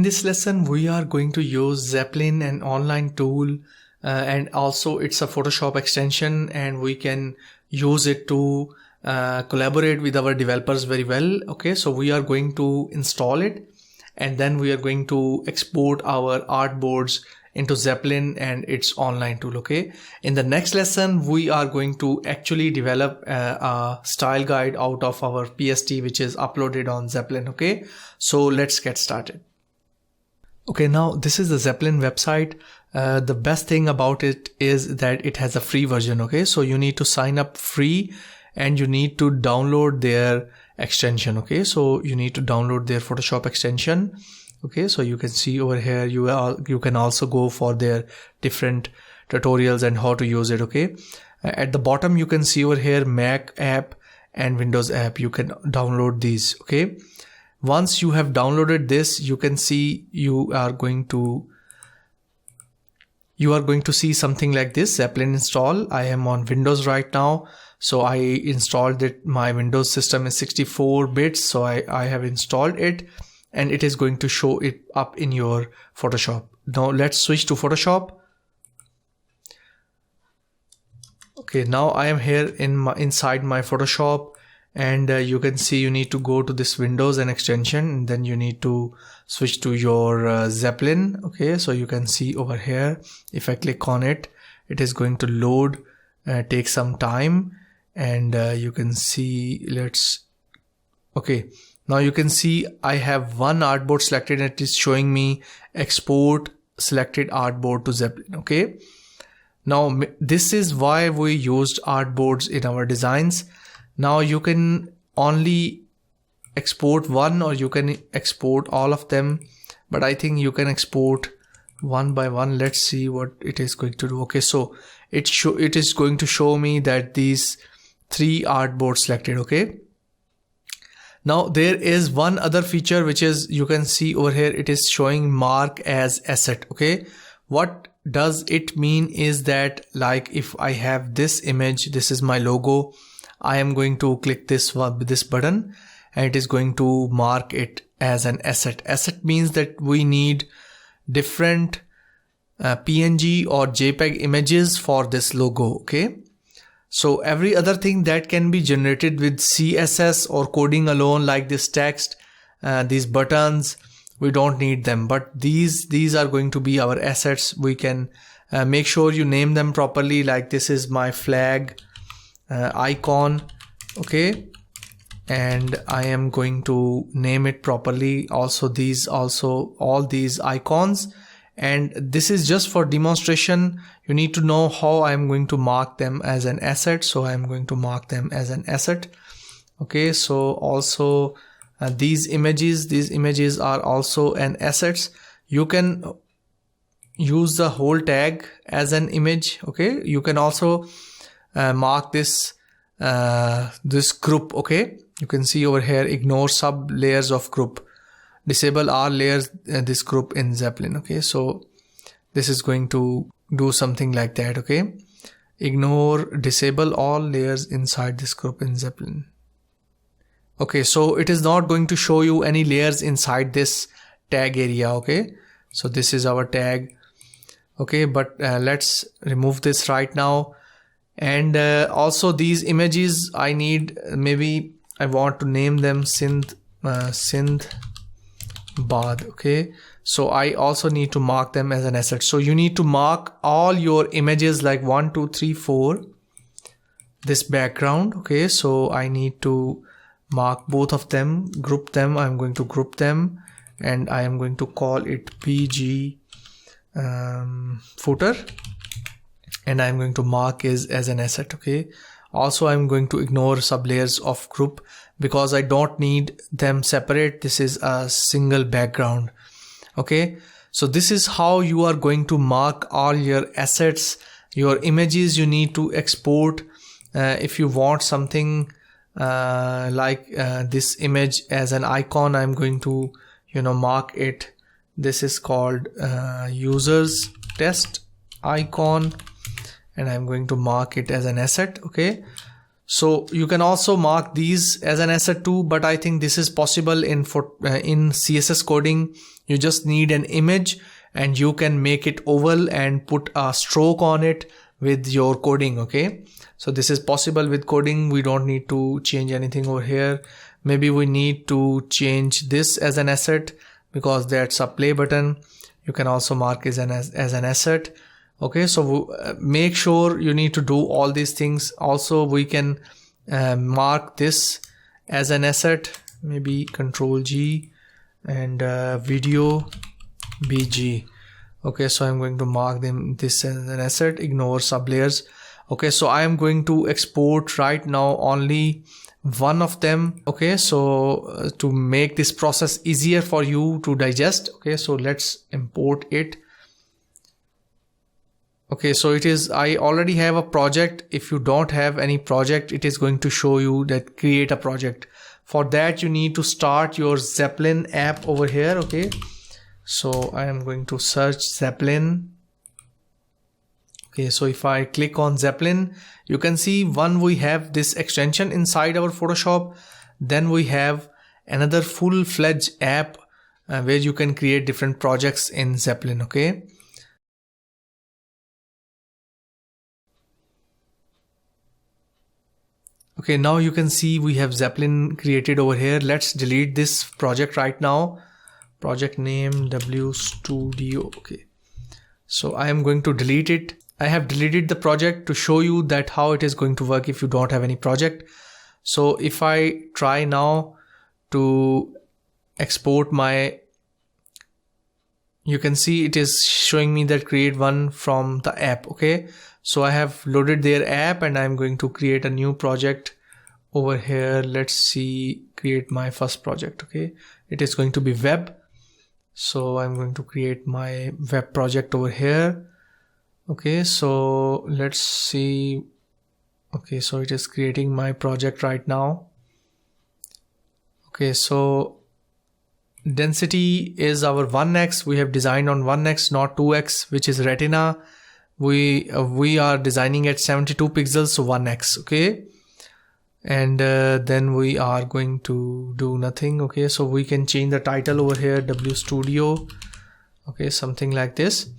in this lesson, we are going to use Zeppelin, an online tool, and also it's a Photoshop extension, and we can use it to collaborate with our developers very well. Okay, so we are going to install it, and then we are going to export our artboards into Zeppelin and its online tool. Okay, in the next lesson, we are going to actually develop a style guide out of our PST, which is uploaded on Zeppelin. Okay, so let's get started. Okay, now this is the Zeppelin website. The best thing about it is that it has a free version. Okay, so you need to sign up free and you need to download their extension. Okay, so you need to download their Photoshop extension. Okay, so you can see over here, you can also go for their different tutorials and how to use it. Okay, at the bottom you can see over here Mac app and Windows app. You can download these. Okay, once you have downloaded this, you can see you are going to see something like this, Zeppelin install. I am on Windows right now, so I installed it. My Windows system is 64 bits, so I have installed it, and it is going to show it up in your Photoshop. Now let's switch to Photoshop. Okay, now I am here inside my Photoshop, and you can see you need to go to this Windows and extension, and then you need to switch to your Zeppelin. Okay, so you can see over here, if I click on it, it is going to load, take some time, and you can see, okay, now you can see I have one artboard selected, and it is showing me export selected artboard to Zeppelin. Okay, now this is why we used artboards in our designs. Now you can only export one, or you can export all of them, but I think you can export one by one. Let's see what it is going to do. Okay, so it is going to show me that these 3 artboards selected. Okay, now there is one other feature which is, you can see over here, it is showing mark as asset. Okay, what does it mean is that, like, if I have this image, this is my logo, I am going to click this button, and it is going to mark it as an asset. Asset means that we need different PNG or JPEG images for this logo. Okay, so every other thing that can be generated with CSS or coding alone, like this text, these buttons, we don't need them, but these are going to be our assets. We can make sure you name them properly, like this is my flag icon. Okay, and I am going to name it properly. Also all these icons, and this is just for demonstration. You need to know how I am going to mark them as an asset, so I am going to mark them as an asset. Okay, so also these images are also an assets. You can use the whole tag as an image. Okay, you can also mark this group. Okay, you can see over here, ignore sub layers of group, disable all layers this group in Zeppelin. Okay, so this is going to do something like that. Okay, disable all layers inside this group in Zeppelin. Okay, so it is not going to show you any layers inside this tag area. Okay, so this is our tag. Okay, but let's remove this right now. And also these images, I need, maybe I want to name them Sindh Bad. Okay, so I also need to mark them as an asset. So you need to mark all your images, like 1 2 3 4, this background. Okay, so I need to mark both of them, group them. I'm going to group them, and I am going to call it PG footer, and I'm going to mark as an asset. Okay, also I'm going to ignore sublayers of group because I don't need them separate. This is a single background. Okay, so this is how you are going to mark all your assets, your images. You need to export if you want something like this image as an icon. I'm going to mark it. This is called users test icon, and I'm going to mark it as an asset. Okay, So you can also mark these as an asset too, but I think this is possible in CSS coding. You just need an image and you can make it oval and put a stroke on it with your coding. Okay, so this is possible with coding. We don't need to change anything over here. Maybe we need to change this as an asset because that's a play button. You can also mark as an asset. Okay, so make sure you need to do all these things. Also, we can mark this as an asset, maybe Control G and video BG. Okay, so I'm going to mark this as an asset, ignore sublayers. Okay, so I am going to export right now only one of them. Okay, so to make this process easier for you to digest, okay, so let's import it. Okay, so it is, I already have a project. If you don't have any project, it is going to show you that create a project. For that, you need to start your Zeppelin app over here. Okay, so I am going to search Zeppelin. Okay, so if I click on Zeppelin, you can see we have this extension inside our Photoshop. Then we have another full-fledged app where you can create different projects in Zeppelin. Okay. Okay, now you can see we have Zeppelin created over here. Let's delete this project right now. Project name W Studio. Okay, so I am going to delete it. I have deleted the project to show you that how it is going to work if you don't have any project. So if I try now to export you can see it is showing me that create one from the app. Okay, so I have loaded their app and I'm going to create a new project over here. Let's see, create my first project. Okay, it is going to be web. So I'm going to create my web project over here. Okay, so let's see. Okay, so it is creating my project right now. Okay, so density is our 1x. We have designed on 1x, not 2x, which is retina. We are designing at 72 pixels, so 1x. Okay, and then we are going to do nothing. Okay, so we can change the title over here, W Studio. Okay, something like this.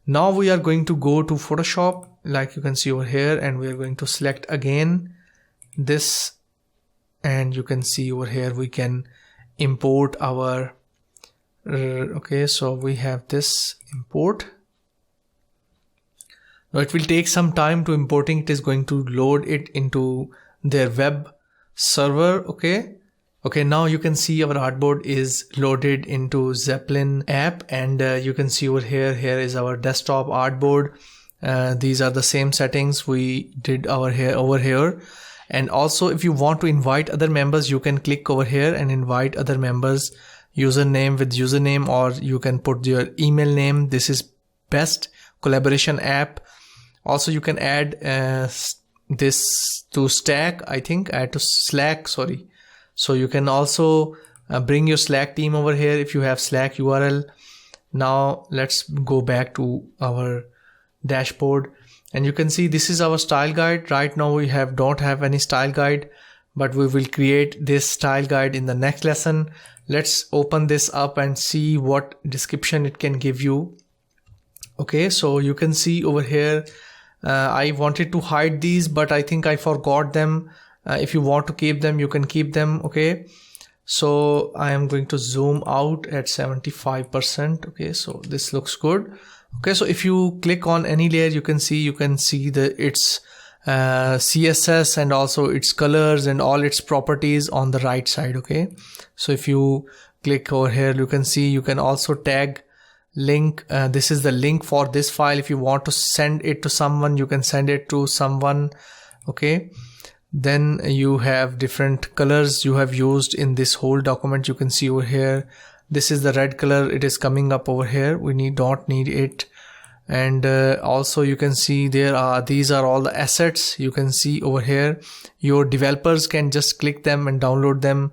Now we are going to go to Photoshop, like you can see over here, and we are going to select again this, and you can see over here we can import our okay, so we have this import. Now it will take some time to importing. It is going to load it into their web server. Okay, now you can see our artboard is loaded into Zeppelin app, and you can see over here is our desktop artboard. These are the same settings we did over here. And also, if you want to invite other members, you can click over here and invite other members, username with username, or you can put your email name. This is best collaboration app. Also, you can add this to Slack, I think, add to Slack, sorry. So you can also bring your Slack team over here if you have Slack URL. Now let's go back to our dashboard, and you can see this is our style guide. Right now we don't have any style guide, but we will create this style guide in the next lesson. Let's open this up and see what description it can give you. Okay, so you can see over here, I wanted to hide these, but I think I forgot them. If you want to keep them, you can keep them. Okay, so I am going to zoom out at 75%. Okay, so this looks good. Okay, so if you click on any layer, you can see its CSS and also its colors and all its properties on the right side. Okay, so if you click over here, you can see you can also tag link. This is the link for this file. If you want to send it to someone, you can send it to someone. Okay, then you have different colors you have used in this whole document. You can see over here, this is the red color. It is coming up over here. We don't need it. And also you can see these are all the assets. You can see over here, your developers can just click them and download them.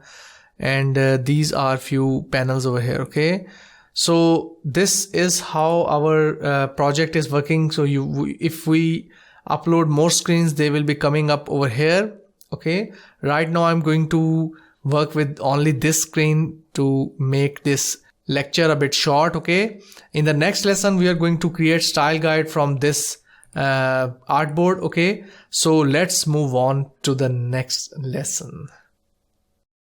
And these are few panels over here. Okay, so this is how our project is working. So if we upload more screens, they will be coming up over here. Okay, right now I'm going to work with only this screen to make this lecture a bit short. Okay, in the next lesson we are going to create style guide from this artboard. Okay, so let's move on to the next lesson.